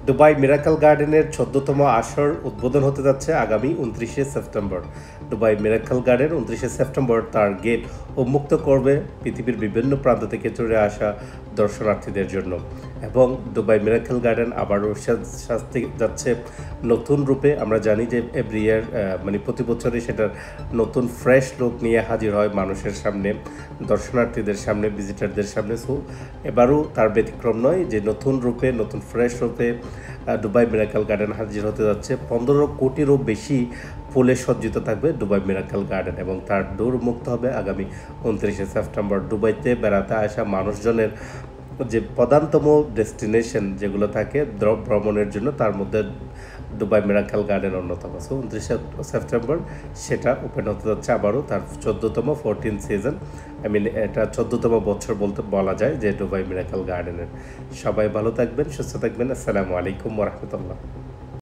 Dubai miracle গার্ডেনের ১৪তম আসর উদ্বোধন হতে যাচ্ছে আগামী ২৯শে সেপ্টেম্বর। দুবাই মিরাকল গার্ডেন ২৯শে সেপ্টেম্বর তার গেট উন্মুক্ত করবে পৃথিবীর বিভিন্ন প্রান্ত থেকে চলে আসা দর্শনার্থীদের জন্য। এবং দুবাই মিরাকল গার্ডেন আবারও সাজতে যাচ্ছে নতুন রূপে। আমরা জানি যে এভরি ইয়ার প্রতি বছরই সেটার নতুন ফ্রেশ লুক নিয়ে হাজির হয় মানুষের সামনে, দর্শনার্থীদের সামনে, ভিজিটারদের সামনে। সো এবারও তার ব্যতিক্রম নয়, যে নতুন রূপে, নতুন ফ্রেশ রূপে দুবাই মিরাকল গার্ডেন হাজির হতে যাচ্ছে। ১৫ কোটিরও বেশি ফুলে সজ্জিত থাকবে দুবাই মিরাকল গার্ডেন এবং তার দৌড় মুক্ত হবে আগামী ২৯শে সেপ্টেম্বর। দুবাইতে বেড়াতে আসা মানুষজনের যে প্রধানতম ডেস্টিনেশন যেগুলো থাকে ভ্রমণের জন্য, তার মধ্যে দুবাই মিরাকল গার্ডেন অন্যতম। সো ২৯শে সেপ্টেম্বর সেটা ওপেন হতে যাচ্ছে আবারও তার ১৪তম 14 সিজন। এটা ১৪তম বছর বলা যায় যে দুবাই মিরাকল গার্ডেনের। সবাই ভালো থাকবেন, সুস্থ থাকবেন। আসসালামু আলাইকুম ওয়া রাহমাতুল্লাহ।